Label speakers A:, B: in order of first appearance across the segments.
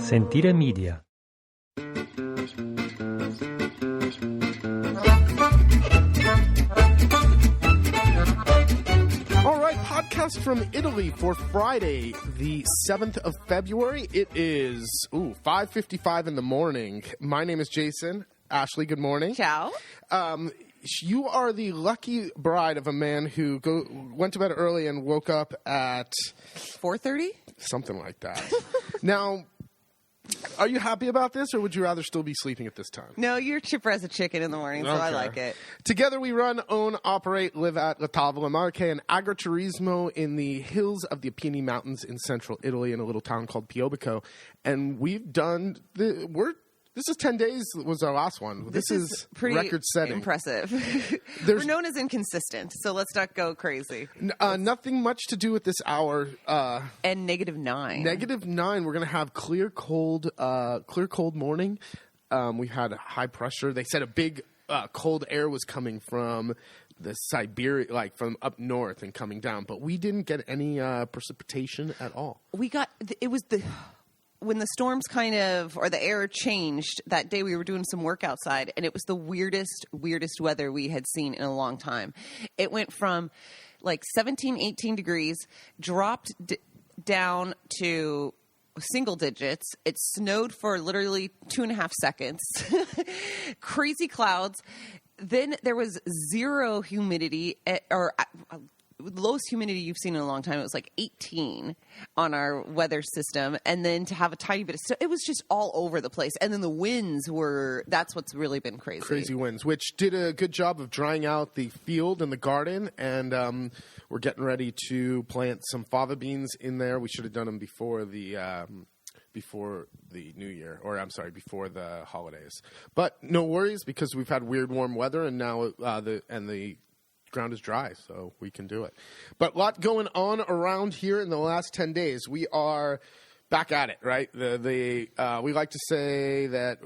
A: Sentire Media.
B: All right, podcast from Italy for Friday, the 7th of February. It is 5:55 in the morning. My name is Jason. Ashley, good morning.
C: Ciao.
B: You are the lucky bride of a man who went to bed early and woke up at
C: 4:30?
B: something like that. Now, are you happy about this, or would you rather still be sleeping at this time?
C: No, you're chipper as a chicken in the morning, so I
B: Okay.
C: like it.
B: Together we run, own, operate, live at La Tavola Marche, an agriturismo in the hills of the Apennine Mountains in central Italy in a little town called Piobico. And we've done this is 10 days was our last one. This is
C: pretty
B: record-setting.
C: impressive. We're known as inconsistent, so let's not go crazy.
B: Nothing much to do with this hour.
C: And -9.
B: -9. We're going to have clear, cold morning. We had high pressure. They said a big cold air was coming from the Siberia, like from up north and coming down. But we didn't get any precipitation at all.
C: When the storms or the air changed that day, we were doing some work outside, and it was the weirdest weather we had seen in a long time. It went from like 17, 18 degrees, dropped down to single digits. It snowed for literally 2.5 seconds. Crazy clouds. Then there was zero humidity, or lowest humidity you've seen in a long time. It was like 18 on our weather system. And then to have a tiny bit of snow, it was just all over the place. And then the winds that's what's really been crazy.
B: Crazy winds, which did a good job of drying out the field and the garden. And we're getting ready to plant some fava beans in there. We should have done them before the new year, or I'm sorry, before the holidays. But no worries, because we've had weird warm weather, and now the ground is dry, so we can do it. But a lot going on around here in the last 10 days. We are back at it, right? We like to say that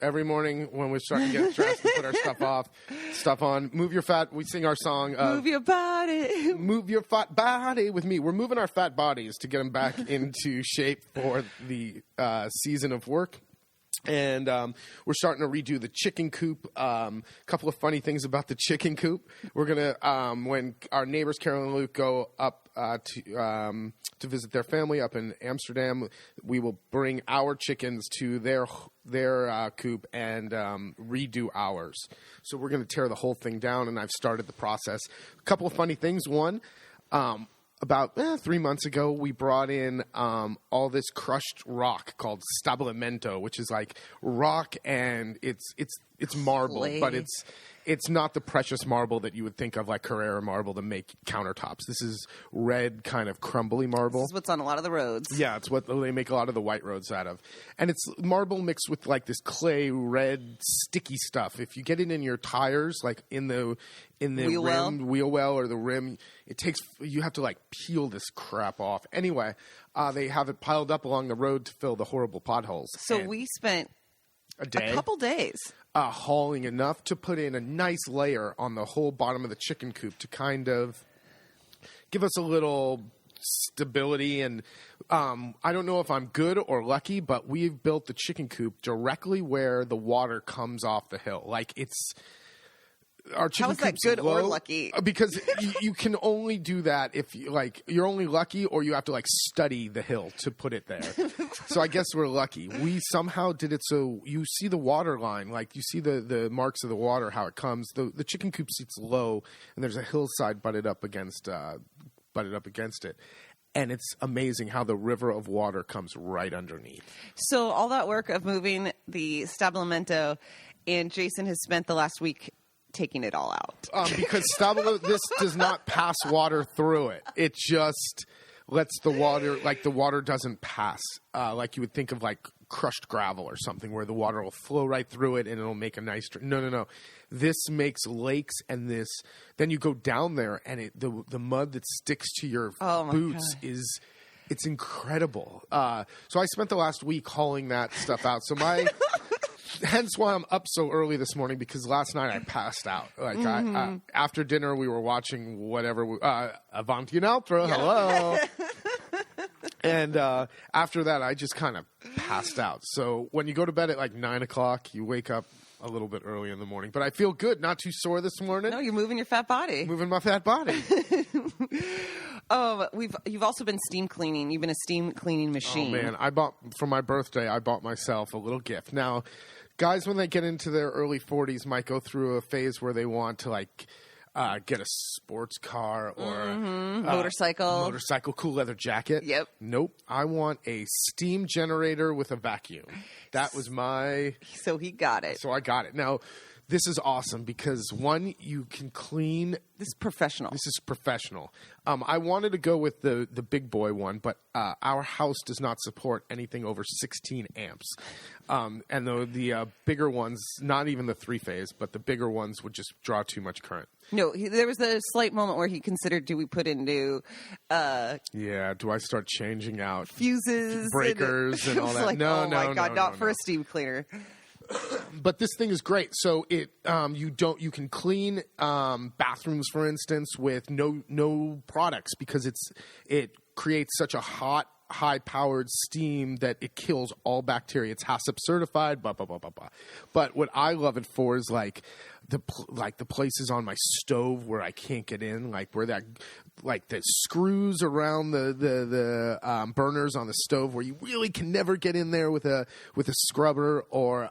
B: every morning when we're starting to get dressed and put our stuff on, move your fat. We sing our song.
C: Move your body.
B: Move your fat body with me. We're moving our fat bodies to get them back into shape for the season of work. And we're starting to redo the chicken coop. Couple of funny things about the chicken coop. We're going to, when our neighbors, Carol and Luke, go up to visit their family up in Amsterdam, we will bring our chickens to their coop and redo ours. So we're going to tear the whole thing down, and I've started the process. A couple of funny things. One, about 3 months ago, we brought in all this crushed rock called stabilimento, which is like rock, and it's marble,
C: Clay.
B: but it's not the precious marble that you would think of, like Carrara marble, to make countertops. This is red, kind of crumbly marble.
C: This is what's on a lot of the roads.
B: Yeah, it's what they make a lot of the white roads out of. And it's marble mixed with like this clay, red, sticky stuff. If you get it in your tires, like in the wheel well or the rim, you have to like peel this crap off. Anyway, they have it piled up along the road to fill the horrible potholes.
C: So we spent
B: a
C: couple days
B: hauling enough to put in a nice layer on the whole bottom of the chicken coop to kind of give us a little stability. And I don't know if I'm good or lucky, but we've built the chicken coop directly where the water comes off the hill. Like our chicken
C: How is that
B: coop's
C: good
B: low,
C: or lucky?
B: Because you can only do that if you're only lucky, or you have to like study the hill to put it there. So I guess we're lucky. We somehow did it so you see the water line, like you see the marks of the water, how it comes. The chicken coop sits low, and there's a hillside butted up against it. And it's amazing how the river of water comes right underneath.
C: So all that work of moving the stabilimento, and Jason has spent the last week taking it all out.
B: Because this does not pass water through it. It just lets the water doesn't pass. Like you would think of like crushed gravel or something, where the water will flow right through it and it'll make a nice No. This makes lakes, and then you go down there, and the mud that sticks to your boots it's incredible. So I spent the last week hauling that stuff out. So hence why I'm up so early this morning, because last night I passed out. Like after dinner, we were watching whatever, Avanti and Altra. Yeah. Hello. And after that, I just kind of passed out. So when you go to bed at like 9 o'clock, you wake up a little bit early in the morning. But I feel good, not too sore this morning.
C: No, you're moving your fat body.
B: Moving my fat body.
C: You've also been steam cleaning. You've been a steam cleaning machine.
B: Oh, man. For my birthday, I bought myself a little gift. Now, guys, when they get into their early 40s, might go through a phase where they want to, like, get a sports car or
C: motorcycle,
B: cool leather jacket.
C: Yep.
B: Nope. I want a steam generator with a vacuum. That was
C: So he got it.
B: So I got it. Now, this is awesome because, one, you can clean.
C: This is professional.
B: I wanted to go with the big boy one, but our house does not support anything over 16 amps. And the bigger ones, not even the 3-phase, but the bigger ones would just draw too much current.
C: No, there was a slight moment where he considered, do we put in new...
B: do I start changing out
C: fuses?
B: Breakers and all that?
C: Like,
B: no,
C: oh my God, not for a steam cleaner.
B: But this thing is great. So you can clean bathrooms, for instance, with no products because it creates such a high-powered steam that it kills all bacteria. It's HACCP certified, blah, blah, blah, blah, blah. But what I love it for is like the places on my stove where I can't get in, like where the screws around the burners on the stove where you really can never get in there with a scrubber. Or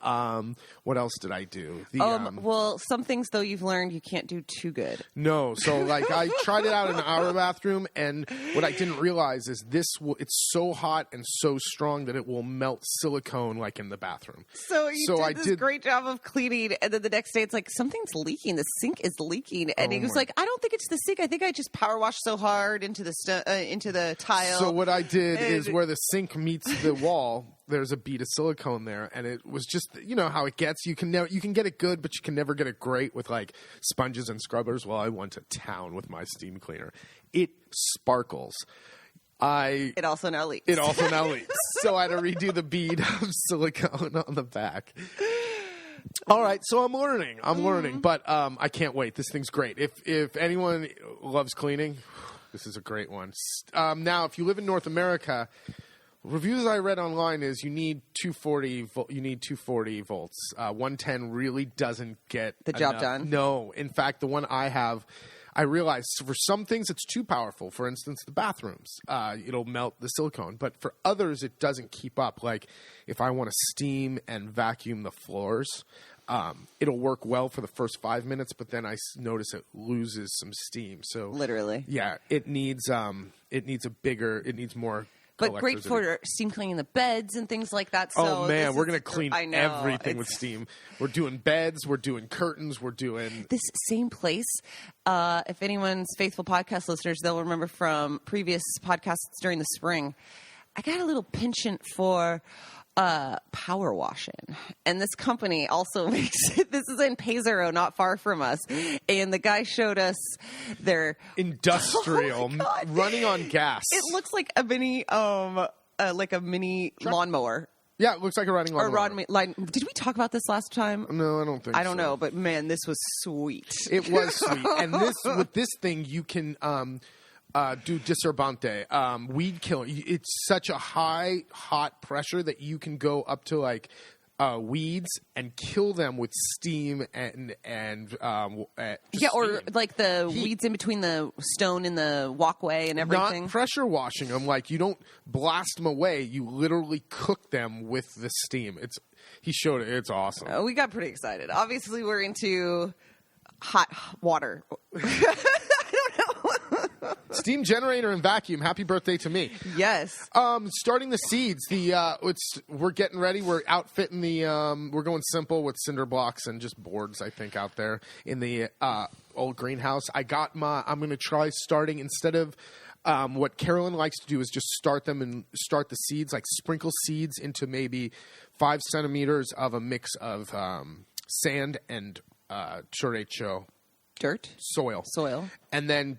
B: what else did I do?
C: Well, some things though you've learned you can't do too good.
B: No, so like I tried it out in our bathroom, and what I didn't realize is it's so hot and so strong that it will melt silicone like in the bathroom.
C: So I did this great job of cleaning, and then the next day it's like something's leaking. The sink is leaking, and he was like, "I don't think it's the sink. I think I just power washed so hard into the tile."
B: So what I did is where the sink meets the wall, there's a bead of silicone there, and it was just, you know how it gets. You can get it good, but you can never get it great with like sponges and scrubbers. Well, I went to town with my steam cleaner. It sparkles. It also now leaks. So I had to redo the bead of silicone on the back. All right, so I'm learning, but I can't wait. This thing's great. If anyone loves cleaning, this is a great one. Now, if you live in North America, reviews I read online is you need 240. You need 240 volts. 110 really doesn't get
C: the job done.
B: No, in fact, the one I have, I realized for some things it's too powerful. For instance, the bathrooms, it'll melt the silicone. But for others, it doesn't keep up. Like if I want to steam and vacuum the floors, it'll work well for the first 5 minutes, but then I notice it loses some steam. So
C: literally,
B: yeah, it needs more.
C: But great for steam cleaning the beds and things like that. So
B: oh, man, we're going to clean everything with steam. We're doing beds. We're doing curtains. We're doing...
C: This same place, if anyone's faithful podcast listeners, they'll remember from previous podcasts during the spring, I got a little penchant for power washing. And this company also makes it. This is in Pesaro, not far from us. And the guy showed us their
B: industrial running on gas.
C: It looks like a mini lawnmower.
B: Yeah, it looks like a running lawnmower.
C: Did we talk about this last time?
B: No, I don't think so.
C: I don't know, but man, this was sweet.
B: It was sweet. And with this thing, you can do disorbante, weed killing. It's such a high, hot pressure that you can go up to like weeds and kill them with steam and
C: or like the weeds in between the stone and the walkway and everything.
B: Not pressure washing them. Like you don't blast them away. You literally cook them with the steam. He showed it. It's awesome.
C: We got pretty excited. Obviously, we're into hot water.
B: Steam generator and vacuum. Happy birthday to me.
C: Yes.
B: Starting the seeds. We're getting ready. We're outfitting we're going simple with cinder blocks and just boards, I think, out there in the old greenhouse. I'm going to try starting instead of what Carolyn likes to do is just start the seeds, like sprinkle seeds into maybe 5 centimeters of a mix of sand and chorizo.
C: Dirt?
B: Soil. And then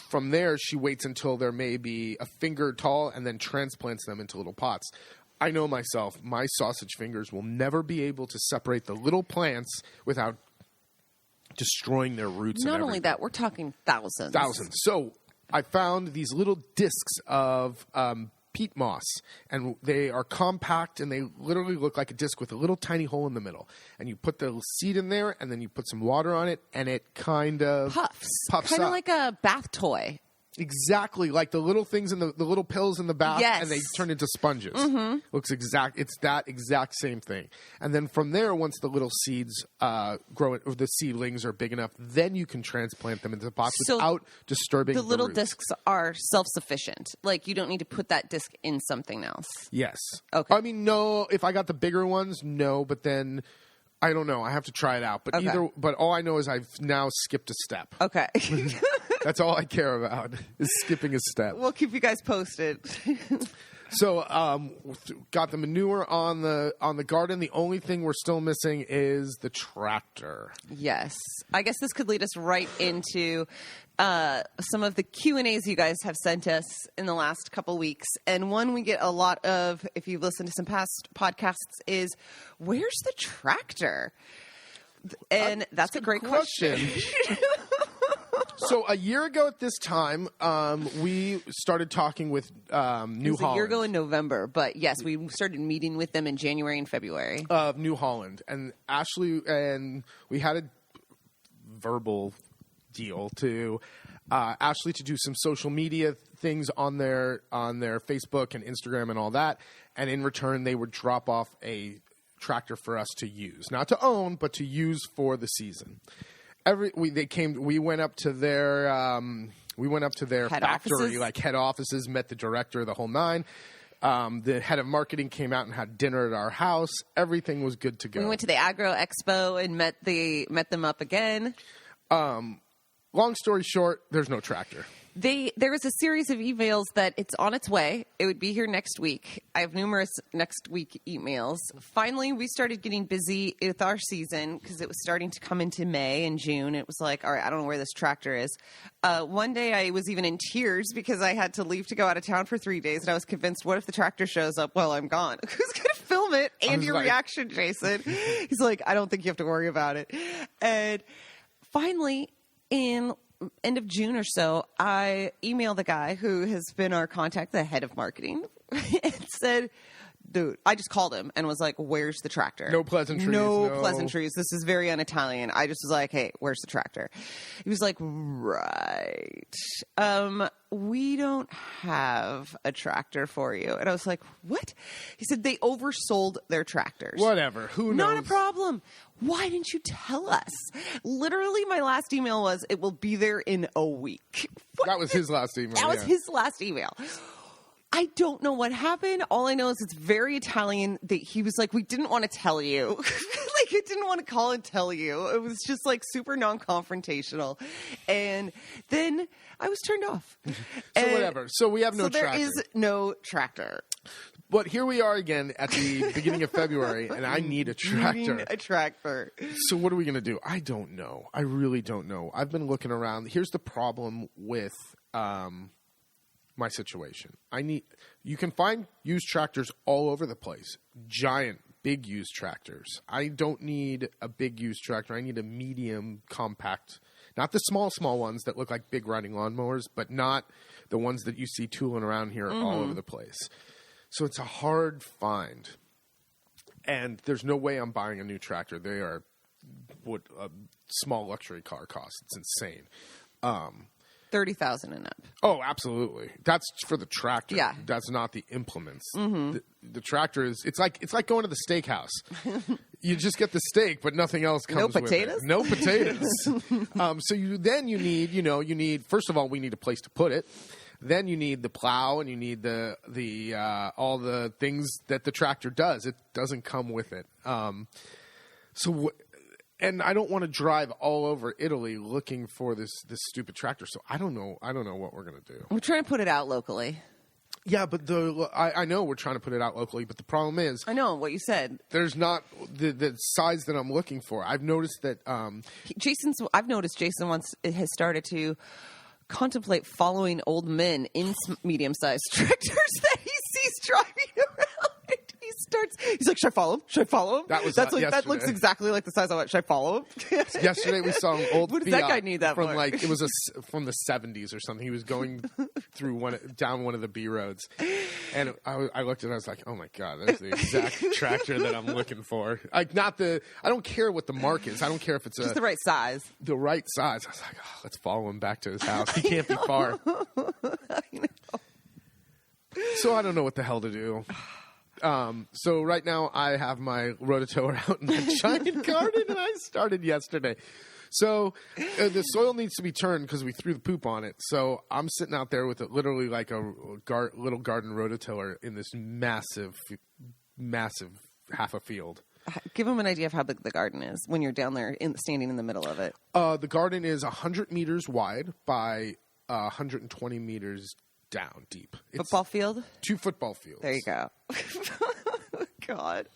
B: from there, she waits until they're maybe a finger tall and then transplants them into little pots. I know myself, my sausage fingers will never be able to separate the little plants without destroying their roots.
C: Not only that, we're talking thousands.
B: So I found these little discs of peat moss, and they are compact, and they literally look like a disc with a little tiny hole in the middle. And you put the seed in there, and then you put some water on it, and it kind of
C: puffs
B: kind
C: of
B: up.
C: like a bath toy.
B: Exactly, like the little things in the little pills in the bath,
C: Yes.
B: and they turn into sponges. Looks it's that exact same thing. And then from there, once the little seeds grow, or the seedlings are big enough, then you can transplant them into the box without disturbing
C: The little
B: roots.
C: discs are self-sufficient. Like, you don't need to put that disc in something else.
B: Yes.
C: Okay.
B: I mean, no. If I got the bigger ones, no. But then I don't know. I have to try it out. But
C: Okay.
B: But all I know is I've now skipped a step.
C: Okay.
B: That's all I care about is skipping a step.
C: We'll keep you guys posted.
B: So, got the manure on the garden. The only thing we're still missing is the tractor.
C: Yes. I guess this could lead us right into some of the Q&As you guys have sent us in the last couple weeks. And one we get a lot of, if you've listened to some past podcasts, is, where's the tractor? And that's a great question.
B: So a year ago at this time, we started talking with New Holland.
C: It was a year ago in November, but yes, we started meeting with them in January and February.
B: Of New Holland. And Ashley, and we had a verbal deal to Ashley to do some social media things on their Facebook and Instagram and all that. And in return, they would drop off a tractor for us to use. Not to own, but to use for the season. We went up to their
C: Head
B: factory,
C: offices?
B: like head offices, met the director, the whole nine. The head of marketing came out and had dinner at our house. Everything was good to go.
C: We went to the Agro Expo and met them up again.
B: Long story short, there's no tractor.
C: There was a series of emails that it's on its way. It would be here next week. I have numerous next week emails. Finally, we started getting busy with our season because it was starting to come into May and June. It was like, all right, I don't know where this tractor is. One day I was even in tears because I had to leave to go out of town for 3 days. And I was convinced, what if the tractor shows up while I'm gone? Who's going to film it? And your reaction, Jason. He's like, I don't think you have to worry about it. And finally, in end of June or so, I emailed the guy who has been our contact, the head of marketing, and said, dude, I just called him and was like, where's the tractor?
B: No pleasantries.
C: No pleasantries. This is very un-Italian. I just was like, hey, where's the tractor? He was like, right. We don't have a tractor for you. And I was like, what? He said they oversold their tractors.
B: Whatever. Who knows?
C: Not a problem. Why didn't you tell us? Literally, my last email was, it will be there in a week. What?
B: That was his last email.
C: That was his last email. I don't know what happened. All I know is it's very Italian that he was like, we didn't want to tell you. Like, I didn't want to call and tell you. It was just like super non-confrontational. And then I was turned off.
B: So whatever. So we have no tractor.
C: So there is no tractor.
B: But here we are again at the beginning of February, and I need a tractor.
C: You need a tractor.
B: So what are we going to do? I don't know. I really don't know. I've been looking around. Here's the problem with my situation. You can find used tractors all over the place. Giant, big used tractors. I don't need a big used tractor. I need a medium, compact. Not the small ones that look like big riding lawnmowers, but not the ones that you see tooling around here all over the place. So it's a hard find. And there's no way I'm buying a new tractor. They are what a small luxury car costs. It's insane.
C: $30,000 and up.
B: Oh, absolutely. That's for the tractor.
C: Yeah.
B: That's not the implements. The tractor is it's like going to the steakhouse. You just get the steak, but nothing else comes with it. No potatoes. So you need first of all, we need a place to put it. Then you need the plow, and you need the all the things that the tractor does. It doesn't come with it. And I don't want to drive all over Italy looking for this stupid tractor. So I don't know what we're going to do.
C: We're trying to put it out locally.
B: Yeah, but I know we're trying to put it out locally, but the problem is
C: I know what you said.
B: There's not the size that I'm looking for. I've noticed that
C: I've noticed Jason has started to contemplate following old men in medium-sized tractors that he sees driving around. He's like, should I follow him? Should I follow him?
B: That was
C: that
B: yesterday.
C: looks exactly like the size I want. Should I follow him?
B: Yesterday we saw an old
C: What does
B: Fiat
C: that guy need that
B: from
C: for?
B: like it was from the 70s or something. He was going through down one of the B roads, and I looked at it. I was like, oh my god, that's the exact tractor that I'm looking for. Like I don't care what the mark is. I don't care if it's
C: Just the right size.
B: the right size. I was like, oh, let's follow him back to his house. He can't be far.
C: I know.
B: So I don't know what the hell to do. So right now I have my rototiller out in the giant garden, and I started yesterday. So the soil needs to be turned because we threw the poop on it. So I'm sitting out there with literally like a little garden rototiller in this massive half a field.
C: Give them an idea of how big the garden is when you're down there standing in the middle of it.
B: The garden is 100 meters wide by 120 meters down deep. It's
C: Football field?
B: 2 football fields.
C: There you go. God.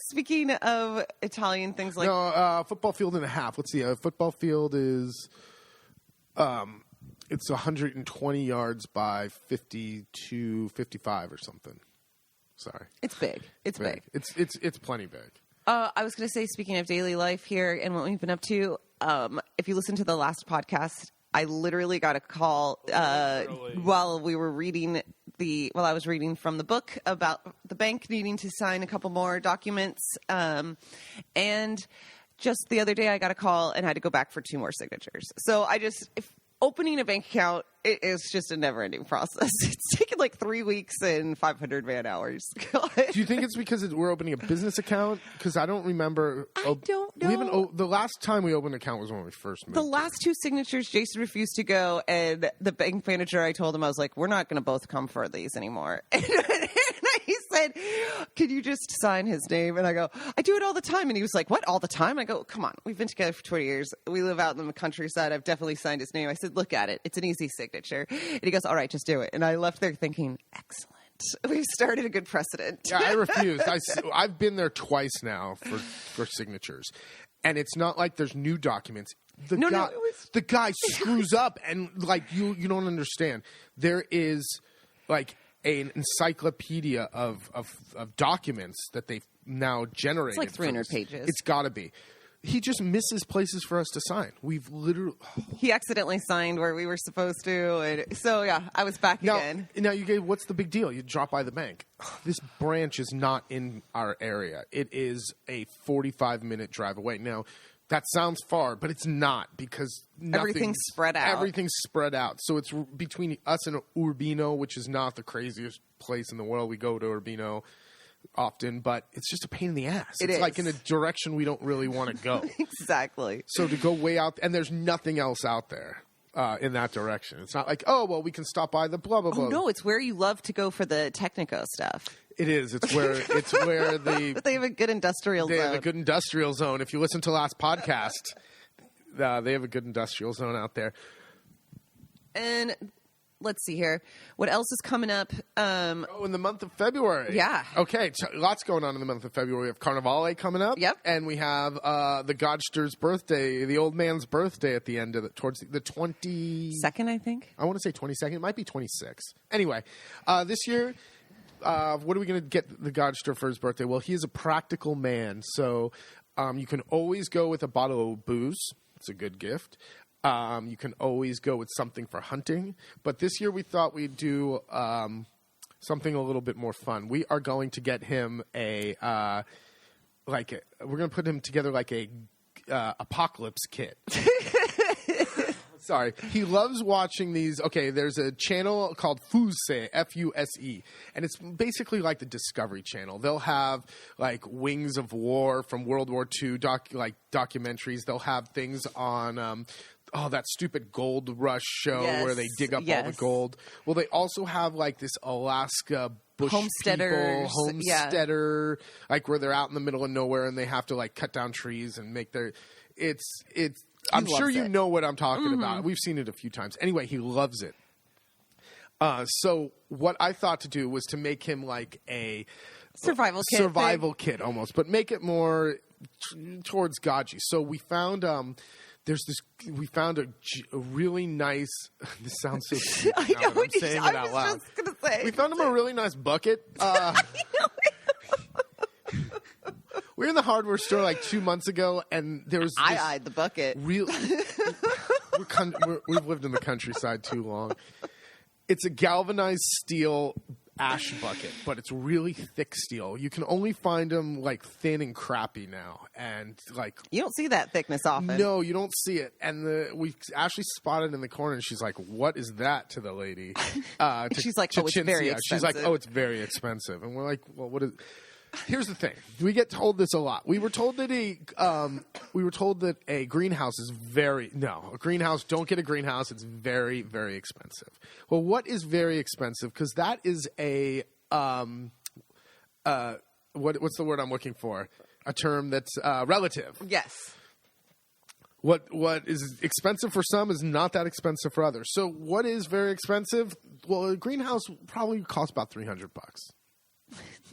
C: Speaking of Italian things like...
B: No, football field and a half. Let's see. A football field is... it's 120 yards by 52, 55 or something. Sorry.
C: It's big. It's big.
B: It's plenty big.
C: I was going to say, speaking of daily life here and what we've been up to, if you listen to the last podcast, I literally got a call while we were reading while I was reading from the book about the bank needing to sign a couple more documents. And just the other day I got a call and had to go back for 2 more signatures. So opening a bank account, it is just a never-ending process. It's taken like 3 weeks and 500 man hours.
B: Do you think it's because we're opening a business account? Because I don't remember.
C: I don't know.
B: The last time we opened an account was when we first moved.
C: The last 2 signatures, Jason refused to go, and the bank manager, I told him, I was like, we're not going to both come for these anymore. And he said, can you just sign his name? And I go, I do it all the time. And he was like, what, all the time? I go, come on, we've been together for 20 years. We live out in the countryside. I've definitely signed his name. I said, look at it. It's an easy signature. And he goes, all right, just do it. And I left there thinking, excellent. We've started a good precedent.
B: Yeah, I refused. I've been there twice now for signatures. And it's not like there's new documents. The guy screws up, and like you don't understand. There is like an encyclopedia of documents that they've now generated.
C: It's like 300 pages.
B: It's got to be. He just misses places for us to sign. We've literally...
C: He accidentally signed where we were supposed to. And so, yeah, I was back again.
B: Now, what's the big deal? You drop by the bank. This branch is not in our area. It is a 45-minute drive away. Now, that sounds far, but it's not because
C: everything's spread out.
B: Everything's spread out. So it's between us and Urbino, which is not the craziest place in the world. We go to Urbino often, but it's just a pain in the ass. It's like in a direction we don't really want to go.
C: Exactly.
B: So to go way out, and there's nothing else out there in that direction. It's not like, oh, well, we can stop by the blah, blah, blah.
C: Oh, no, it's where you love to go for the Technico stuff.
B: It is. It's where
C: But they have a good industrial zone.
B: They have a good industrial zone. If you listen to last podcast, they have a good industrial zone out there.
C: And... let's see here. What else is coming up?
B: In the month of February.
C: Yeah.
B: Okay, lots going on in the month of February. We have Carnevale coming up.
C: Yep.
B: And we have the Godster's birthday, the old man's birthday at the end of towards the
C: 22nd, I think.
B: I want to say 22nd. It might be 26. Anyway, this year, what are we going to get the Godster for his birthday? Well, he is a practical man, so you can always go with a bottle of booze. It's a good gift. You can always go with something for hunting. But this year we thought we'd do something a little bit more fun. We are going to get him we're going to put him together like a apocalypse kit. Sorry. He loves watching these. Okay, there's a channel called Fuse, Fuse, and it's basically like the Discovery Channel. They'll have like Wings of War from World War II documentaries. They'll have things on that stupid gold rush show where they dig up all the gold. Well, they also have like this Alaska bush homesteader, like where they're out in the middle of nowhere and they have to like cut down trees and make their I'm sure you know what I'm talking about. We've seen it a few times. Anyway, he loves it. So what I thought to do was to make him like a
C: survival kit
B: almost, but make it more towards Gaji. So we found we found a really nice. This sounds so stupid
C: I know.
B: I'm saying it out loud.
C: Just gonna say
B: we found him a really nice bucket. were in the hardware store like 2 months ago, and there was
C: I eyed the bucket.
B: we've lived in the countryside too long. It's a galvanized steel ash bucket, but it's really thick steel. You can only find them like thin and crappy now, and like
C: You don't see that thickness often.
B: no, you don't see it. And we actually spotted in the corner, and she's like, "What is that?" to the lady.
C: She's like, "Oh, it's very expensive."
B: She's like, "Oh, it's very expensive," and we're like, "Well, what is?" Here's the thing: we get told this a lot. We were told that a greenhouse is a greenhouse. Don't get a greenhouse. It's very, very expensive. Well, what is very expensive? Because that is a what's the word I'm looking for? A term that's relative.
C: Yes.
B: What is expensive for some is not that expensive for others. So, what is very expensive? Well, a greenhouse probably costs about $300.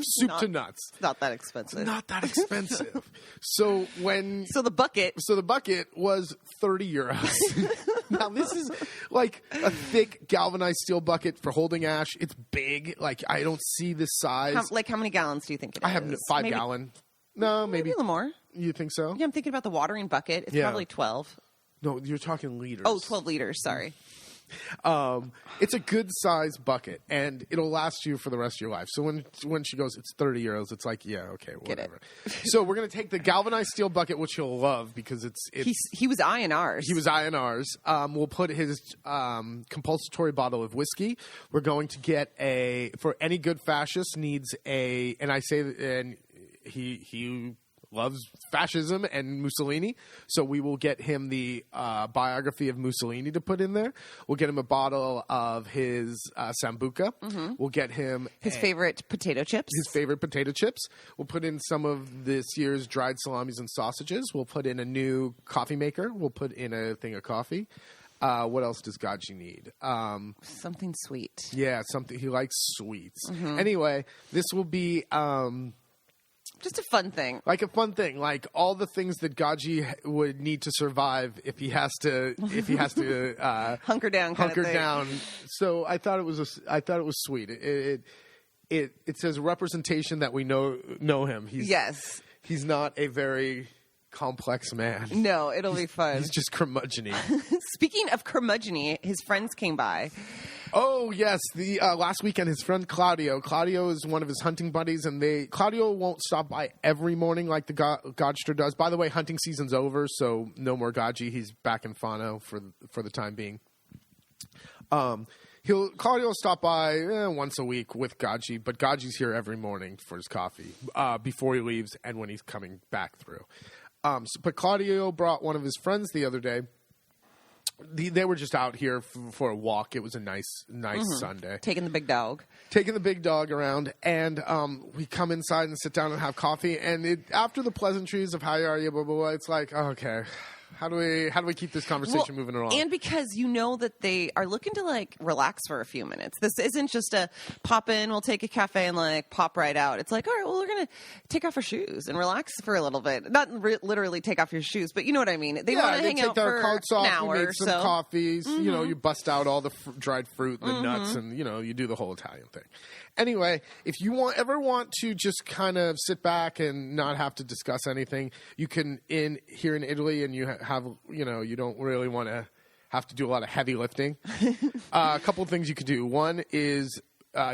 B: Soup to nuts.
C: It's not that expensive.
B: Not that expensive. So
C: the bucket
B: was 30 euros. Now this is like a thick galvanized steel bucket for holding ash. It's big. Like I don't see this size.
C: How many gallons do you think it is?
B: I have 5 gallon. No, maybe
C: a little more.
B: You think so?
C: Yeah, I'm thinking about the watering bucket. It's probably 12.
B: No, you're talking liters.
C: Oh, 12 liters. Sorry.
B: It's a good size bucket, and it'll last you for the rest of your life. So when she goes, it's 30 euros. It's like, yeah, okay, whatever. So we're gonna take the galvanized steel bucket, which he'll love because it's
C: he was eyeing ours.
B: He was eyeing ours. We'll put his compulsory bottle of whiskey. We're going to get for any good fascist needs and he loves fascism and Mussolini, so we will get him the biography of Mussolini to put in there. We'll get him a bottle of his Sambuca. Mm-hmm. We'll get him
C: his favorite potato chips.
B: We'll put in some of this year's dried salamis and sausages. We'll put in a new coffee maker. We'll put in a thing of coffee. What else does Gaji need?
C: Something sweet.
B: Yeah, something. He likes sweets. Mm-hmm. Anyway, this will be...
C: just a fun thing.
B: Like a fun thing. Like all the things that Gaji would need to survive if he has to
C: hunker down.
B: So I thought it was sweet. It says representation that we know him. He's not a very complex man.
C: No, it'll be fun.
B: He's just curmudgeon-y.
C: Speaking of curmudgeon-y, his friends came by.
B: Oh, yes. The last weekend, his friend Claudio. Claudio is one of his hunting buddies, and Claudio won't stop by every morning like the Godster does. By the way, hunting season's over, so no more Gaji. He's back in Fano for the time being. Claudio will stop by once a week with Gaji, but Gaji's here every morning for his coffee before he leaves and when he's coming back through. But Claudio brought one of his friends the other day. They were just out here for a walk. It was a nice mm-hmm. Sunday.
C: Taking the big dog
B: around, and we come inside and sit down and have coffee. And after the pleasantries of how are you, blah blah blah, it's like, oh, okay, how do we keep this conversation moving along?
C: And because you know that they are looking to like relax for a few minutes. This isn't just a pop in, we'll take a cafe and like pop right out. It's like, all right, well, we're gonna take off our shoes and relax for a little bit. Not literally take off your shoes, but you know what I mean. They want to hang out for an hour.
B: You make some coffees. Mm-hmm. You know, you bust out all the dried fruit and the mm-hmm. nuts, and you know, you do the whole Italian thing. Anyway, if you ever want to just kind of sit back and not have to discuss anything, you can here in Italy, and you have, you know, you don't really want to have to do a lot of heavy lifting. A couple of things you can do. One is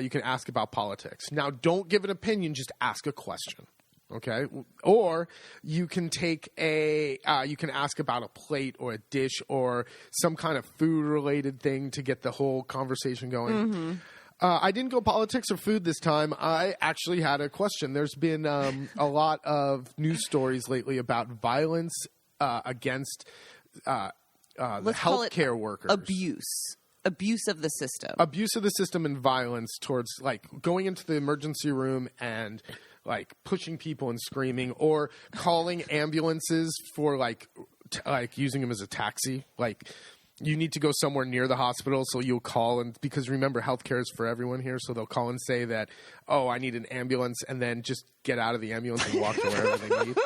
B: you can ask about politics. Now, don't give an opinion; just ask a question. Okay, or you can you can ask about a plate or a dish or some kind of food-related thing to get the whole conversation going. Mm-hmm. I didn't go politics or food this time. I actually had a question. There's been a lot of news stories lately about violence against the healthcare workers.
C: Abuse of the system.
B: Abuse of the system and violence towards like going into the emergency room and like pushing people and screaming, or calling ambulances for like using them as a taxi. Like, you need to go somewhere near the hospital, so you'll call, and because remember, healthcare is for everyone here, so they'll call and say that, oh, I need an ambulance, and then just get out of the ambulance and walk to wherever they need.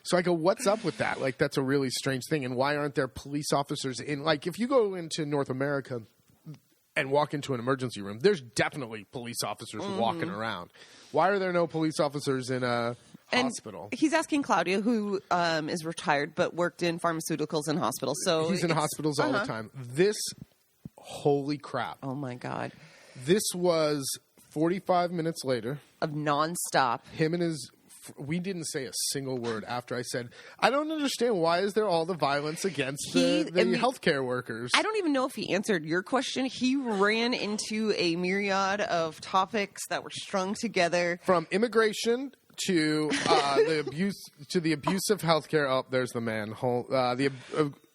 B: So I go, what's up with that? Like, that's a really strange thing, and why aren't there police officers in? Like, if you go into North America and walk into an emergency room, there's definitely police officers mm-hmm. walking around. Why are there no police officers in a hospital.
C: He's asking Claudia, who is retired but worked in pharmaceuticals and hospitals. So
B: he's in hospitals all the time. This, holy crap.
C: Oh, my God.
B: This was 45 minutes later.
C: Of nonstop.
B: Him and his... We didn't say a single word after I said, I don't understand. Why is there all the violence against the healthcare workers?
C: I don't even know if he answered your question. He ran into a myriad of topics that were strung together.
B: From immigration to the abuse of healthcare. Oh, there's the man.
C: Are you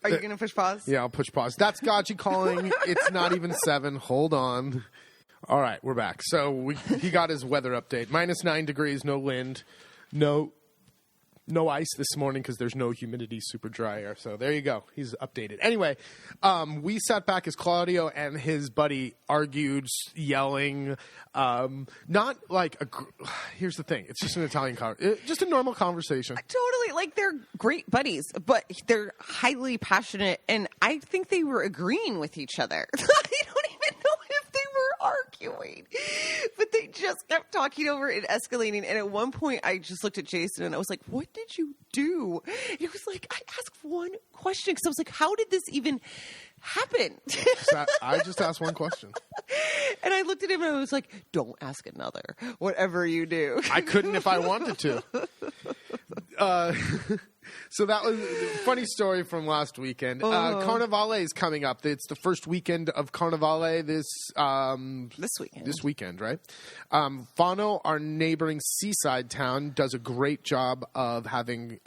C: going to push pause?
B: Yeah, I'll push pause. That's Gachi calling. It's not even 7. Hold on. All right, we're back. So he got his weather update. -9 degrees, no wind. No ice this morning because there's no humidity, super dry air. So there you go. He's updated. Anyway, we sat back as Claudio and his buddy argued, yelling. Not like here's the thing. It's just an Italian just a normal conversation.
C: Totally. Like, they're great buddies, but they're highly passionate. And I think they were agreeing with each other. I don't even know if they were arguing, but they just kept talking over and escalating. And at one point I just looked at Jason and I was like, what did you do? And it was like, I asked one question because I was like, how did this even happen?
B: I just asked one question.
C: And I looked at him and I was like, don't ask another, whatever you do.
B: I couldn't if I wanted to. So that was a funny story from last weekend. Carnevale is coming up. It's the first weekend of Carnevale this
C: weekend.
B: This weekend, right? Fano, our neighboring seaside town, does a great job of having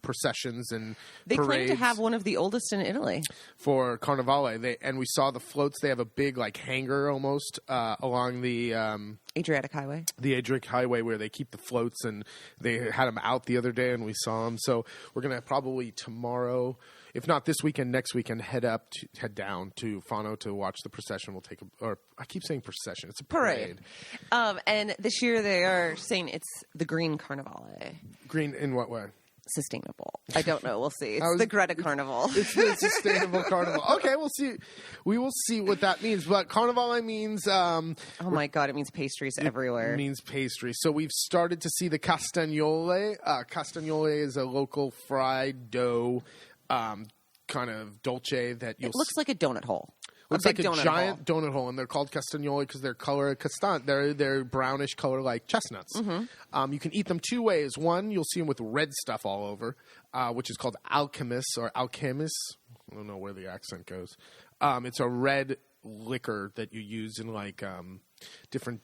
B: processions and
C: they
B: parades.
C: claim to have one of the oldest in Italy
B: for Carnevale. And we saw the floats. They have a big hangar almost along the
C: Adriatic Highway.
B: The Adriatic Highway, where they keep the floats, and they had them out the other day, and we saw them. So we're going to probably tomorrow, if not this weekend, next weekend, head down to Fano to watch the procession. We'll take I keep saying procession. It's a parade.
C: And this year they are saying it's the Green Carnevale.
B: Green in what way?
C: Sustainable. I don't know. We'll see. It's the Greta Carnival.
B: It's the sustainable carnival. Okay, we'll see. We will see what that means. But Carnevale means... oh,
C: my God. It means pastries everywhere.
B: It means pastries. So we've started to see the castagnole. Castagnole is a local fried dough kind of dolce that you'll...
C: It looks like a donut hole.
B: Looks like a giant donut hole, and they're called castagnole because they're color they're brownish color like chestnuts. Mm-hmm. You can eat them two ways. One, you'll see them with red stuff all over, which is called alchemist or alchemis. I don't know where the accent goes. It's a red liquor that you use in different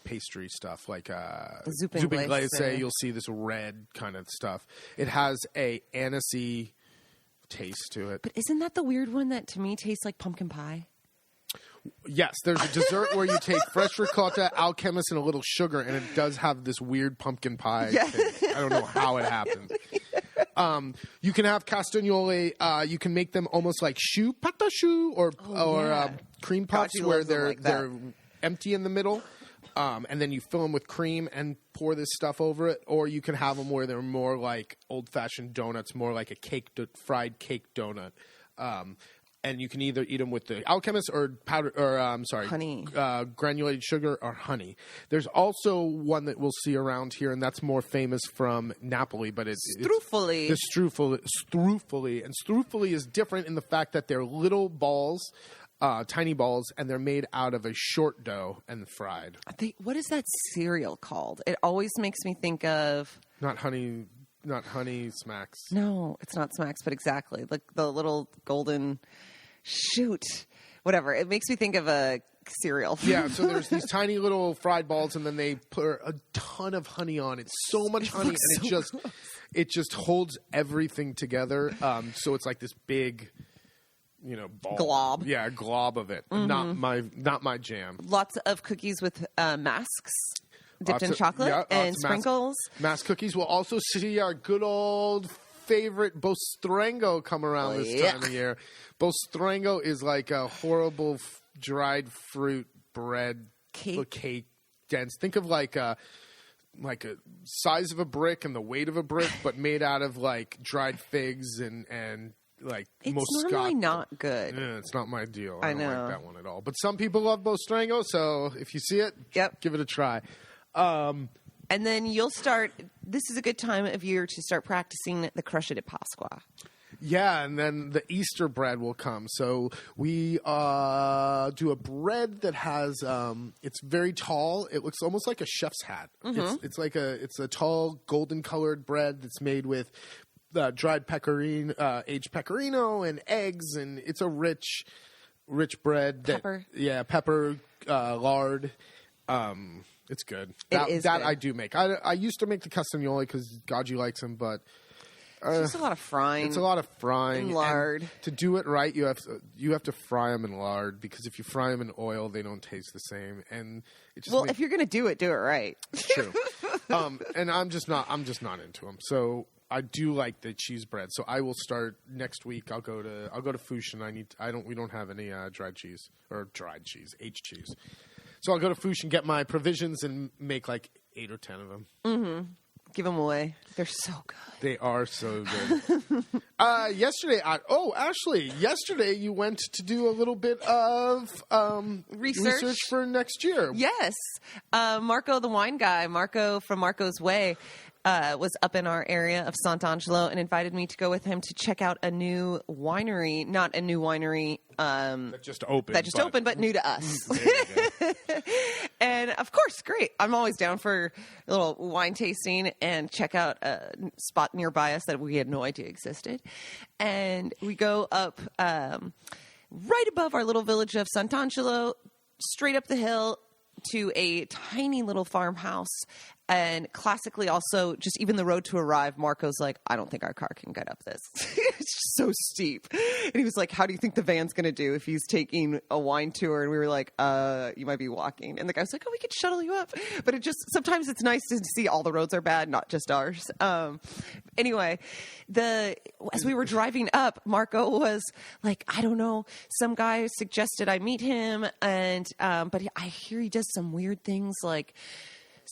B: pastry stuff, like zupin glace. You'll see this red kind of stuff. It has a anisey taste to it.
C: But isn't that the weird one that to me tastes like pumpkin pie?
B: Yes, there's a dessert where you take fresh ricotta, alchemist, and a little sugar, and it does have this weird pumpkin pie taste. I don't know how it happened. You can have castagnole. You can make them almost like pâte à choux or cream puffs where they're empty in the middle. And then you fill them with cream and pour this stuff over it. Or you can have them where they're more like old-fashioned donuts, more like a fried cake donut. And you can either eat them with the alchemist or honey, granulated sugar or honey. There's also one that we'll see around here, and that's more famous from Napoli, but it's
C: struffoli.
B: The struffoli, and struffoli is different in the fact that they're little balls. Tiny balls, and they're made out of a short dough and fried.
C: What is that cereal called? It always makes me think of...
B: Not honey smacks.
C: No, it's not smacks, but exactly. Like the little golden... Shoot. Whatever. It makes me think of a cereal.
B: Yeah, so there's these tiny little fried balls, and then they put a ton of honey on it. So much honey, and it just holds everything together. So it's like this big... ball.
C: Glob.
B: Yeah, a glob of it. Mm-hmm. Not my jam.
C: Lots of cookies with masks dipped in chocolate and sprinkles.
B: Mask cookies. We'll also see our good old favorite Bostrengo come around this time of year. Bostrengo is like a horrible dried fruit bread cake dense. Think of like a size of a brick and the weight of a brick, but made out of dried figs and
C: it's normally not good.
B: Yeah, it's not my deal.
C: I
B: don't
C: know.
B: like that one at all. But some people love Bostrengo, so if you see it, give it a try.
C: And then you'll start. This is a good time of year to start practicing the Crescita di Pasqua.
B: Yeah, and then the Easter bread will come. So we do a bread that has it's very tall. It looks almost like a chef's hat. It's like it's a tall golden colored bread that's made with dried pecorino, aged pecorino and eggs, and it's a rich bread.
C: Pepper.
B: Pepper, lard. It's good. That
C: good.
B: I do make. I used to make the castagnole because Gaji likes them, but
C: It's just a lot of frying.
B: it's a lot of frying.
C: And lard.
B: And to do it right, you have to fry them in lard, because if you fry them in oil, they don't taste the same. And it just
C: Well, if you're going to do it right.
B: true. And I'm just not into them. So I do like the cheese bread. So I will start next week. I'll go to Fushun. We don't have any dried cheese, H cheese. So I'll go to Fushun, get my provisions, and make like 8 or 10 of them.
C: Mm-hmm. Give them away. They're so good.
B: They are so good. Yesterday, Ashley, yesterday you went to do a little bit of research for next year.
C: Yes. Marco, the wine guy, Marco from Marco's Way, was up in our area of Sant'Angelo and invited me to go with him to check out a new winery. Not a new winery.
B: That just opened.
C: But new to us. And of course, great. I'm always down for a little wine tasting and check out a spot nearby us that we had no idea existed. And we go up right above our little village of Sant'Angelo, straight up the hill to a tiny little farmhouse. And classically also, just even the road to arrive, Marco's like, I don't think our car can get up this. It's just so steep. And he was like, how do you think the van's going to do if he's taking a wine tour? And we were like, you might be walking. And the guy was like, oh, we could shuttle you up. But sometimes it's nice to see all the roads are bad, not just ours. Anyway, as we were driving up, Marco was like, I don't know, some guy suggested I meet him. And but I hear he does some weird things like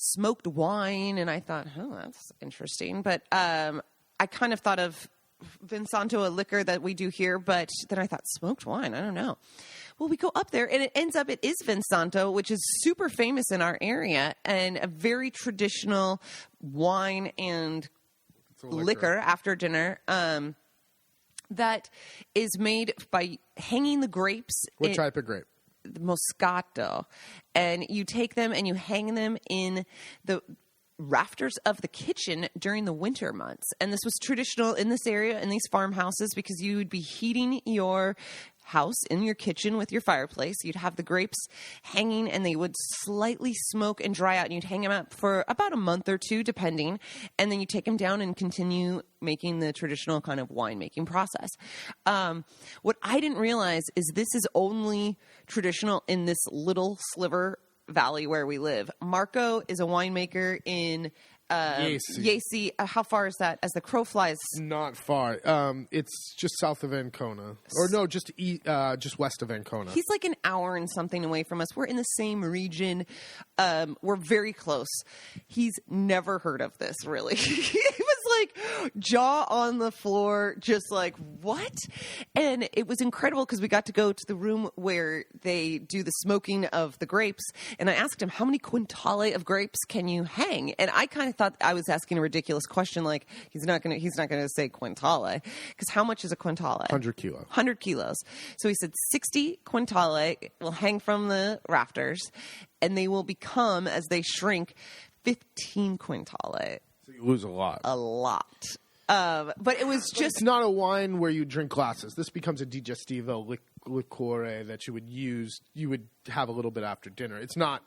C: smoked wine, and I thought, that's interesting. But I kind of thought of Vinsanto, a liquor that we do here, but then I thought, smoked wine, I don't know. Well, we go up there, and it ends up it is Vinsanto, which is super famous in our area, and a very traditional wine and liquor after dinner that is made by hanging the grapes.
B: What type of grape?
C: Moscato, and you take them and you hang them in the rafters of the kitchen during the winter months. And this was traditional in this area, in these farmhouses, because you would be heating your house in your kitchen with your fireplace. You'd have the grapes hanging, and they would slightly smoke and dry out, and you'd hang them up for about a month or two, depending, and then you take them down and continue making the traditional kind of winemaking process. What I didn't realize is this is only traditional in this little sliver valley where we live. Marco is a winemaker in Yesi. How far is that? As the crow flies,
B: not far. It's just south of Ancona, or no, just west of Ancona.
C: He's like an hour and something away from us. We're in the same region. We're very close. He's never heard of this, really. He was like jaw on the floor, just like, what? And it was incredible because we got to go to the room where they do the smoking of the grapes, and I asked him, how many quintale of grapes can you hang? And I kind of thought I was asking a ridiculous question, like he's not gonna say quintale, because how much is a quintale?
B: 100 kilos.
C: 100 kilos. So he said 60 quintale will hang from the rafters, and they will become, as they shrink, 15 quintale.
B: So you lose a lot.
C: A lot. But it was just...
B: It's not a wine where you drink glasses. This becomes a digestivo liquore that you would have a little bit after dinner. It's not...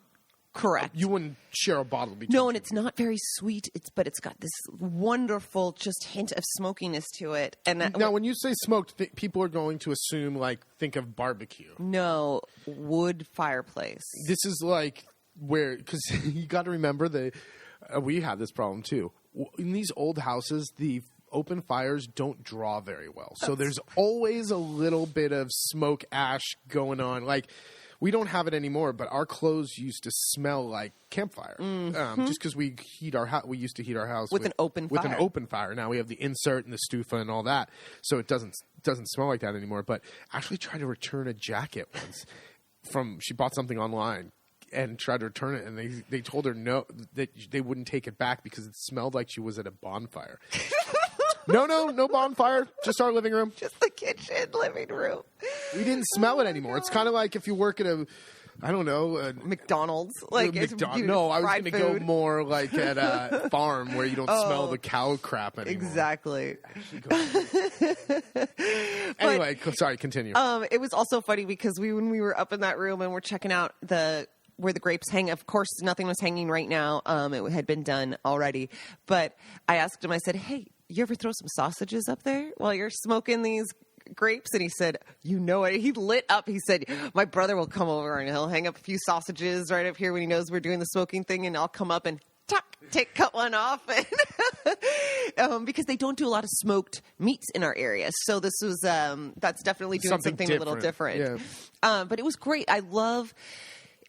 C: Correct.
B: You wouldn't share a bottle between.
C: No, and it's not very sweet. But it's got this wonderful just hint of smokiness to it. And
B: now, when you say smoked, people are going to assume think of barbecue.
C: No, wood fireplace.
B: This is like where, because you got to remember we had this problem too. In these old houses, the open fires don't draw very well, so there's always a little bit of smoke ash going on. We don't have it anymore, but our clothes used to smell like campfire, just because we used to heat our house
C: with an open
B: fire. Now we have the insert and the stufa and all that, so it doesn't smell like that anymore. But I actually tried to return a jacket once she bought something online. and tried to return it, and they told her no, that they wouldn't take it back because it smelled like she was at a bonfire. No bonfire, just our living room.
C: Just the kitchen, living room.
B: We didn't smell it anymore. It's kind of like if you work at a, I don't know,
C: McDonald's. Like
B: no, I was going to go
C: food.
B: more like at a farm where you don't smell the cow crap anymore.
C: Exactly.
B: Anyway, sorry, continue.
C: It was also funny because when we were up in that room and we're checking out where the grapes hang. Of course, nothing was hanging right now. It had been done already. But I asked him, I said, hey, you ever throw some sausages up there while you're smoking these grapes? And he said, you know it. He lit up. He said, my brother will come over and he'll hang up a few sausages right up here when he knows we're doing the smoking thing, and I'll come up and cut one off. Because they don't do a lot of smoked meats in our area. So this was, that's definitely doing something a little different. Yeah. But it was great. I love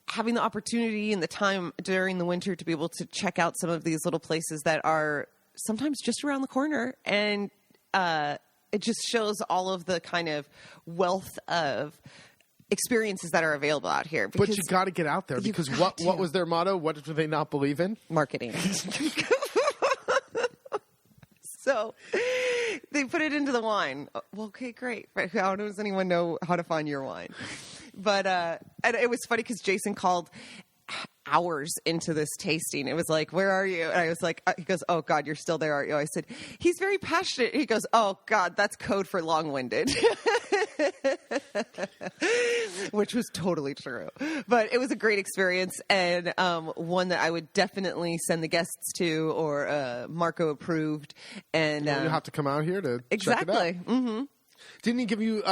C: having the opportunity and the time during the winter to be able to check out some of these little places that are sometimes just around the corner. And it just shows all of the kind of wealth of experiences that are available out here.
B: But you got to get out there, because what was their motto? What do they not believe in?
C: Marketing. So they put it into the wine. Well, okay, great. But how does anyone know how to find your wine? But and it was funny because Jason called hours into this tasting. It was like, where are you? And I was like, he goes, oh God, you're still there, aren't you? I said, he's very passionate. He goes, oh God, that's code for long-winded. Which was totally true. But it was a great experience, and one that I would definitely send the guests to, or Marco approved. And
B: you have to come out here to check it out.
C: Mm-hmm.
B: Didn't he give you?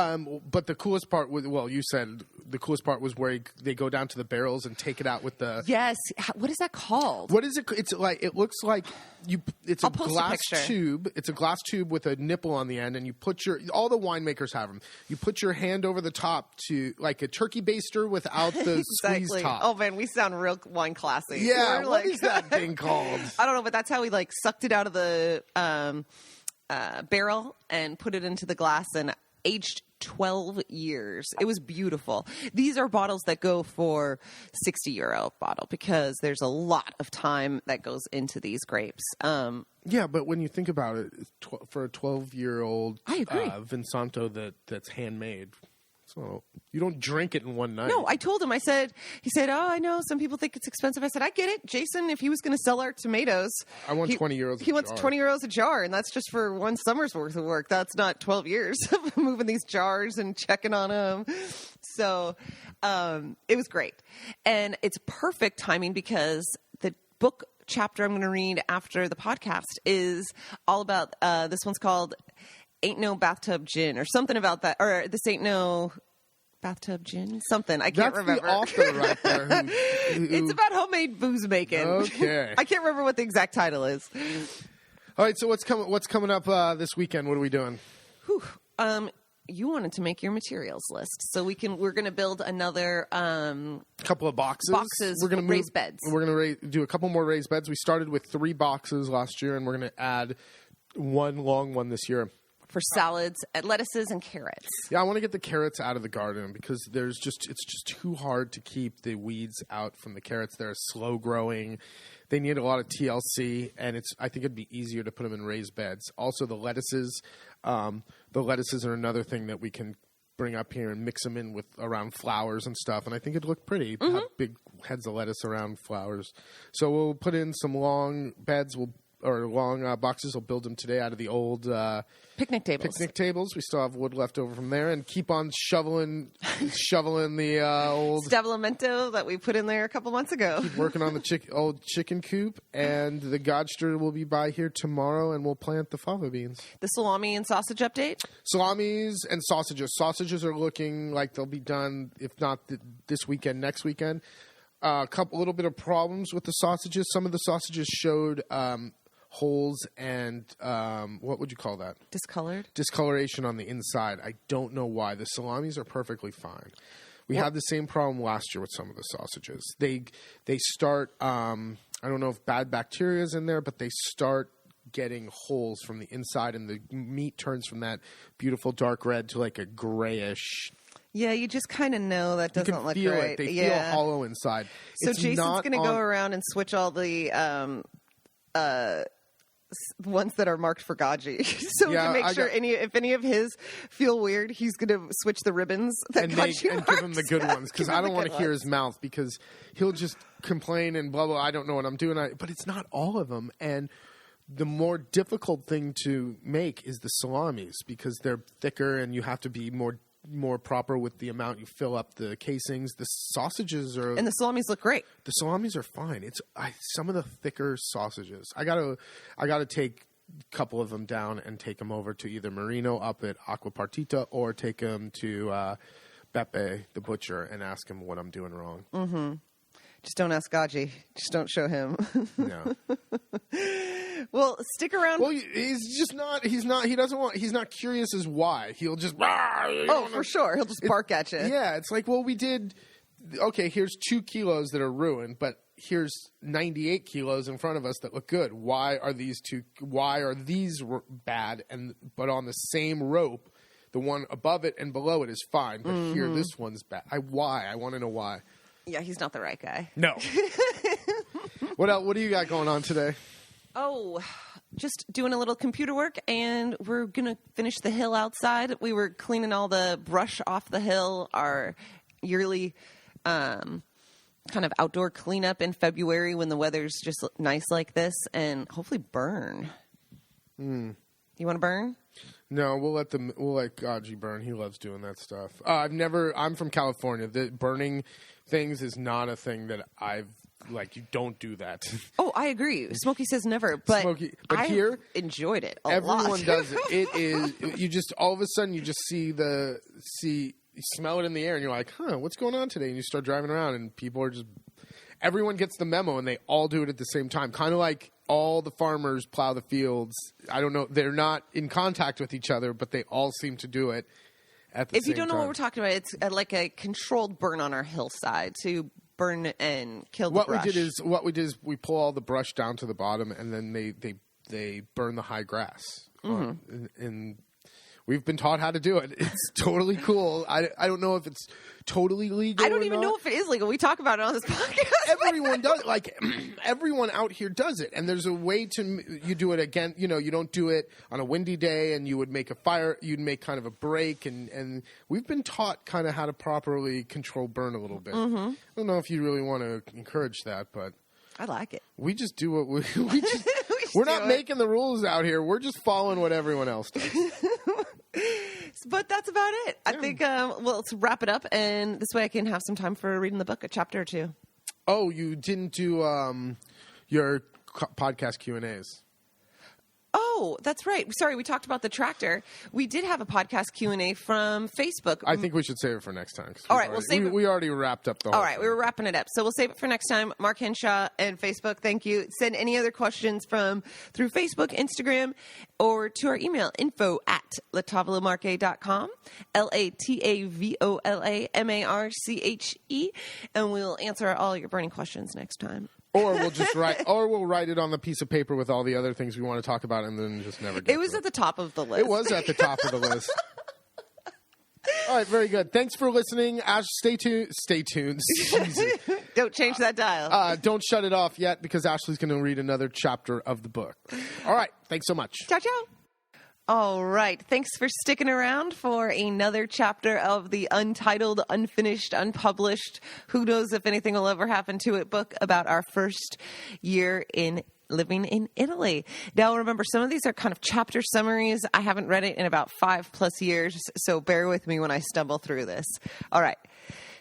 B: But the coolest part was, well, you said the coolest part was where they go down to the barrels and take it out with the.
C: Yes. What is that called?
B: What is it? It's like, it looks like you. It's a glass tube. It's a glass tube with a nipple on the end, and you put all the winemakers have them. You put your hand over the top to like a turkey baster without the squeeze top.
C: Oh man, we sound real wine classy.
B: Yeah. What is that thing called?
C: I don't know, but that's how we like sucked it out of the. Barrel and put it into the glass and aged 12 years. It was beautiful. These are bottles that go for €60 bottle because there's a lot of time that goes into these grapes.
B: Yeah, but when you think about it, for a 12-year-old Vinsanto that's handmade, so you don't drink it in one night.
C: No, I told him. He said, oh, I know some people think it's expensive. I said, I get it. Jason, if he was going to sell our tomatoes.
B: I want 20 euros a jar.
C: He wants 20 euros a jar, and that's just for one summer's worth of work. That's not 12 years of moving these jars and checking on them. So it was great. And it's perfect timing because the book chapter I'm going to read after the podcast is all about, this one's called Ain't No Bathtub Gin, or something about that, or this ain't no bathtub gin, something. I can't remember.
B: That's the author right there.
C: It's about homemade booze making.
B: Okay.
C: I can't remember what the exact title is.
B: All right, so what's coming up this weekend? What are we doing?
C: Whew. You wanted to make your materials list, so we're going to build another
B: couple of boxes.
C: We're going to raise beds.
B: We're going to do a couple more raised beds. We started with 3 boxes last year, and we're going to add one long one this year.
C: For salads, lettuces, and carrots.
B: Yeah, I want to get the carrots out of the garden because it's just too hard to keep the weeds out from the carrots. They're slow growing. They need a lot of TLC, and I think it'd be easier to put them in raised beds. Also, the lettuces. The lettuces are another thing that we can bring up here and mix them in with around flowers and stuff, and I think it'd look pretty. Mm-hmm. Have big heads of lettuce around flowers. So we'll put in some long beds. Long boxes. We'll build them today out of the old
C: picnic tables. We
B: still have wood left over from there, and keep on shoveling the old
C: stabilimento that we put in there a couple months ago.
B: Keep working on the old chicken coop, and the Godster will be by here tomorrow, and we'll plant the fava beans.
C: The salami and sausage update.
B: Salamis and sausages. Sausages are looking like they'll be done, if not this weekend, next weekend. A little bit of problems with the sausages. Some of the sausages showed holes and what would you call that? Discoloration on the inside. I don't know why. The salamis are perfectly fine. We had the same problem last year with some of the sausages. They start I don't know if bad bacteria is in there, but they start getting holes from the inside, and the meat turns from that beautiful dark red to like a grayish
C: Yeah, you just kind of know that
B: You
C: doesn't
B: can
C: look
B: feel
C: right.
B: it. They feel hollow inside.
C: So
B: It's
C: Jason's
B: not
C: going to go around and switch all the ones that are marked for Gaji. So
B: Yeah,
C: to make sure if any of his feel weird, he's going to switch the ribbons that
B: and
C: Gaji
B: give him the good ones, because I don't want to hear
C: ones.
B: his mouth, because he'll just complain and blah, blah, I don't know what I'm doing. But it's not all of them. And the more difficult thing to make is the salamis, because they're thicker and you have to be more proper with the amount you fill up the casings. The sausages are...
C: And the salamis look great.
B: The salamis are fine. Some of the thicker sausages. I gotta take a couple of them down and take them over to either Marino up at Aqua Partita, or take them to Beppe, the butcher, and ask him what I'm doing wrong.
C: Mm-hmm. Just don't ask Gaji. Just don't show him.
B: No.
C: Well, stick around.
B: Well, he's not curious as why. He'll just...
C: For sure. He'll just bark at you.
B: Yeah, it's like, well, we did... Okay, here's 2 kilos that are ruined, but here's 98 kilos in front of us that look good. Why are these bad? But on the same rope, the one above it and below it is fine, but here, this one's bad. Why? I want to know why.
C: Yeah, he's not the right guy.
B: No. What else? What do you got going on today?
C: Oh, just doing a little computer work, and we're going to finish the hill outside. We were cleaning all the brush off the hill, our yearly kind of outdoor cleanup in February when the weather's just nice like this, and hopefully burn. You want to burn?
B: No, we'll let Gaji burn. He loves doing that stuff. I'm from California. The burning things is not a thing that I've... Like, you don't do that.
C: Oh, I agree. Smokey says never, but I
B: here
C: enjoyed it a lot.
B: Everyone does it. It is, you just, all of a sudden, you just you smell it in the air, and you're like, what's going on today? And you start driving around, and people are just, everyone gets the memo, and they all do it at the same time. Kind of like all the farmers plow the fields. I don't know. They're not in contact with each other, but they all seem to do it at the same time.
C: If you don't know what we're talking about, it's like a controlled burn on our hillside to burn and kill the brush.
B: What we did is we pull all the brush down to the bottom, and then they burn the high grass. And we've been taught how to do it. It's totally cool. I don't know if it's totally legal.
C: I don't even know if it is legal. We talk about it on this podcast.
B: Everyone does. Like, everyone out here does it. And there's a way you do it again. You know, you don't do it on a windy day, and you would make a fire. You'd make kind of a break. And we've been taught kind of how to properly control burn a little bit. I don't know if you really want to encourage that, but
C: I like it.
B: we just do what we just. We're not making the rules out here. We're just following what everyone else does.
C: But that's about it. I think, let's wrap it up, and this way I can have some time for reading the book, a chapter or two.
B: Oh, you didn't do your podcast Q&As.
C: Oh, that's right. Sorry, we talked about the tractor. We did have a podcast Q&A from Facebook.
B: I think we should save it for next time.
C: All right, we'll save it.
B: We already wrapped up the whole
C: All right,
B: thing.
C: we were wrapping it up. So we'll save it for next time. Mark Henshaw and Facebook, thank you. Send any other questions through Facebook, Instagram, or to our email, info@latavolamarche.com, LATAVOLAMARCHE, and we'll answer all your burning questions next time.
B: Or we'll write it on the piece of paper with all the other things we want to talk about, and then just never get
C: It was
B: to
C: at the top of the list.
B: It was at the top of the list. All right, very good. Thanks for listening. Ash, stay tuned. Jesus.
C: Don't change that dial.
B: Don't shut it off yet, because Ashley's going to read another chapter of the book. All right. Thanks so much.
C: Ciao, ciao. All right. Thanks for sticking around for another chapter of the untitled, unfinished, unpublished, who knows if anything will ever happen to it book about our first year in living in Italy. Now, remember, some of these are kind of chapter summaries. I haven't read it in about 5+ years, so bear with me when I stumble through this. All right.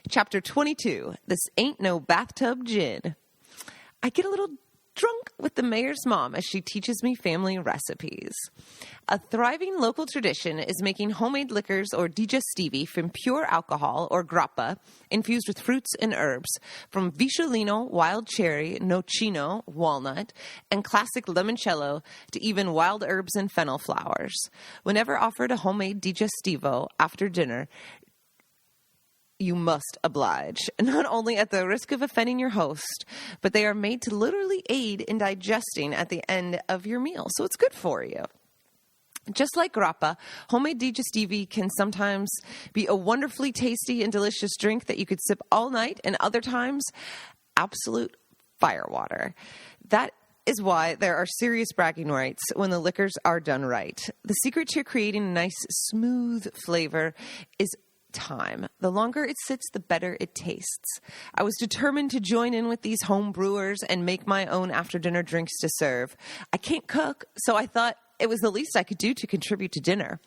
C: Chapter 22. This Ain't No Bathtub Gin. I get a little drunk with the mayor's mom as she teaches me family recipes. A thriving local tradition is making homemade liquors or digestivi from pure alcohol or grappa infused with fruits and herbs, from Vicolino, wild cherry, nocino, walnut, and classic limoncello to even wild herbs and fennel flowers. Whenever offered a homemade digestivo after dinner, you must oblige, not only at the risk of offending your host, but they are made to literally aid in digesting at the end of your meal. So it's good for you. Just like grappa, homemade digestivi can sometimes be a wonderfully tasty and delicious drink that you could sip all night, and other times, absolute firewater. That is why there are serious bragging rights when the liquors are done right. The secret to creating a nice, smooth flavor is time. The longer it sits, the better it tastes. I was determined to join in with these home brewers and make my own after-dinner drinks to serve. I can't cook, so I thought it was the least I could do to contribute to dinner.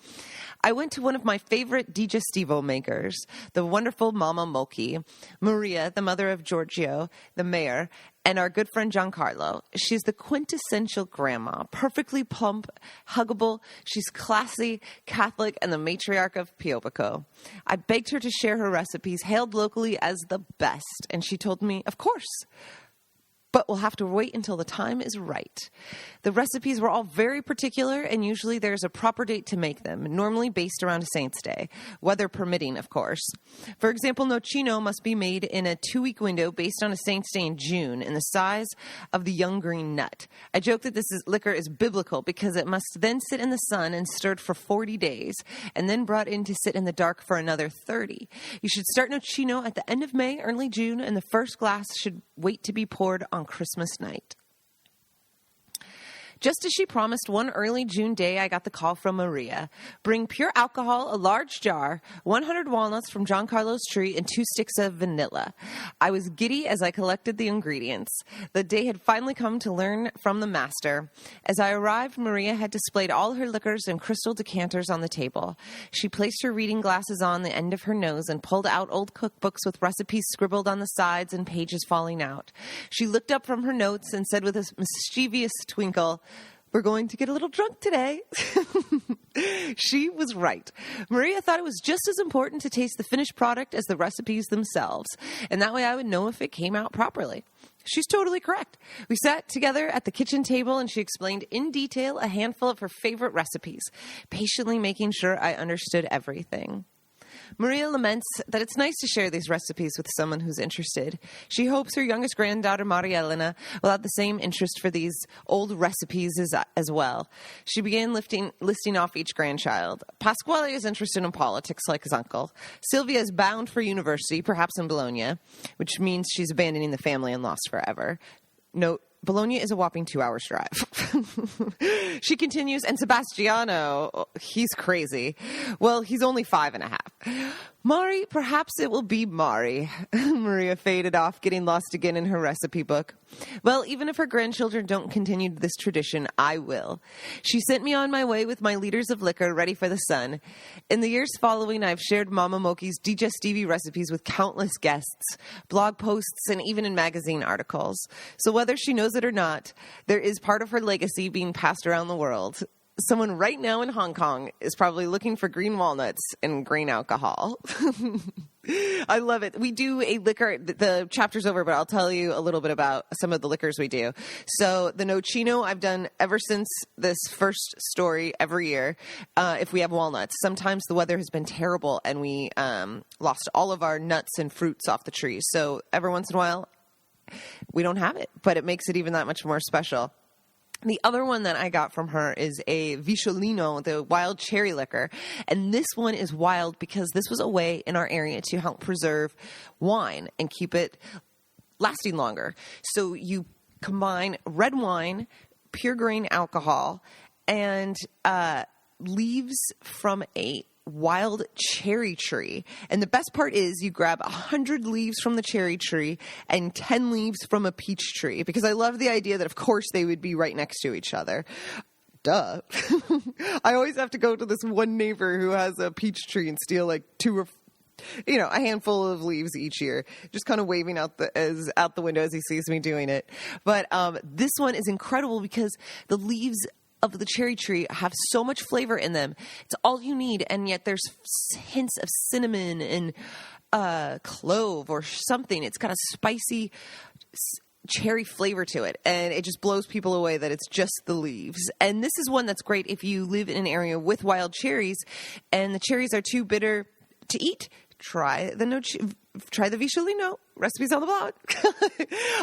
C: I went to one of my favorite digestivo makers, the wonderful Mama Moki, Maria, the mother of Giorgio, the mayor, and our good friend Giancarlo. She's the quintessential grandma, perfectly plump, huggable. She's classy, Catholic, and the matriarch of Piobico. I begged her to share her recipes, hailed locally as the best, and she told me, of course, but we'll have to wait until the time is right. The recipes were all very particular, and usually there's a proper date to make them, normally based around a saint's day, weather permitting, of course. For example, nocino must be made in a 2-week window based on a saint's day in June, in the size of the young green nut. I joke that liquor is biblical because it must then sit in the sun and stirred for 40 days, and then brought in to sit in the dark for another 30. You should start nocino at the end of May, early June, and the first glass should wait to be poured on Christmas night. Just as she promised, one early June day, I got the call from Maria. Bring pure alcohol, a large jar, 100 walnuts from Giancarlo's tree, and 2 sticks of vanilla. I was giddy as I collected the ingredients. The day had finally come to learn from the master. As I arrived, Maria had displayed all her liquors and crystal decanters on the table. She placed her reading glasses on the end of her nose and pulled out old cookbooks with recipes scribbled on the sides and pages falling out. She looked up from her notes and said with a mischievous twinkle, "We're going to get a little drunk today." She was right. Maria thought it was just as important to taste the finished product as the recipes themselves, and that way I would know if it came out properly. She's totally correct. We sat together at the kitchen table, and she explained in detail a handful of her favorite recipes, patiently making sure I understood everything. Maria laments that it's nice to share these recipes with someone who's interested. She hopes her youngest granddaughter, Maria Elena, will have the same interest for these old recipes as well. She began listing off each grandchild. Pasquale is interested in politics like his uncle. Sylvia is bound for university, perhaps in Bologna, which means she's abandoning the family and lost forever. Note, Bologna is a whopping 2 hours drive. She continues, and Sebastiano, he's crazy. Well, he's only 5.5. Mari, perhaps it will be Mari. Maria faded off, getting lost again in her recipe book. Well, even if her grandchildren don't continue this tradition, I will. She sent me on my way with my liters of liquor ready for the sun. In the years following, I've shared Mama Moki's digestivi recipes with countless guests, blog posts, and even in magazine articles. So whether she knows it or not, there is part of her legacy being passed around the world. Someone right now in Hong Kong is probably looking for green walnuts and grain alcohol. I love it. We do a liquor, the chapter's over, but I'll tell you a little bit about some of the liquors we do. So the nocino I've done ever since this first story every year, if we have walnuts. Sometimes the weather has been terrible and we lost all of our nuts and fruits off the trees. So every once in a while, we don't have it, but it makes it even that much more special. The other one that I got from her is a Vicholino, the wild cherry liquor. And this one is wild because this was a way in our area to help preserve wine and keep it lasting longer. So you combine red wine, pure grain alcohol, and leaves from a wild cherry tree. And the best part is you grab 100 leaves from the cherry tree and 10 leaves from a peach tree, because I love the idea that of course they would be right next to each other. Duh. I always have to go to this one neighbor who has a peach tree and steal like a handful of leaves each year, just kind of waving out the window as he sees me doing it. But this one is incredible because the leaves of the cherry tree have so much flavor in them. It's all you need, and yet there's hints of cinnamon and clove or something. It's got a spicy cherry flavor to it, and it just blows people away that it's just the leaves. And this is one that's great if you live in an area with wild cherries and the cherries are too bitter to eat. Try the try the Vicholino. Recipes on the blog.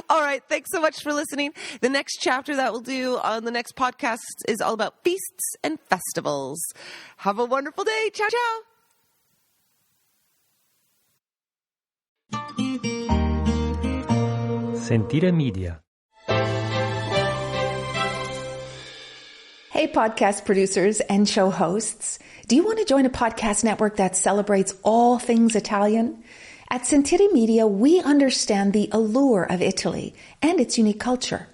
C: All right. Thanks so much for listening. The next chapter that we'll do on the next podcast is all about feasts and festivals. Have a wonderful day. Ciao, ciao.
A: Sentire Media.
D: Hey, podcast producers and show hosts. Do you want to join a podcast network that celebrates all things Italian? At Sentire Media, we understand the allure of Italy and its unique culture.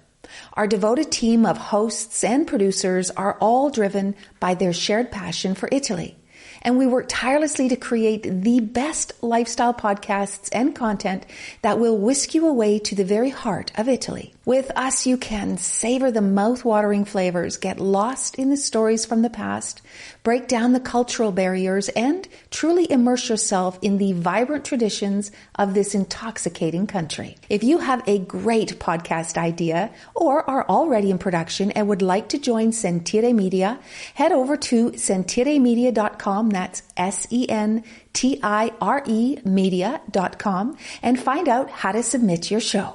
D: Our devoted team of hosts and producers are all driven by their shared passion for Italy. And we work tirelessly to create the best lifestyle podcasts and content that will whisk you away to the very heart of Italy. With us, you can savor the mouth-watering flavors, get lost in the stories from the past, break down the cultural barriers, and truly immerse yourself in the vibrant traditions of this intoxicating country. If you have a great podcast idea or are already in production and would like to join Sentire Media, head over to sentiremedia.com. That's SENTIRE media.com and find out how to submit your show.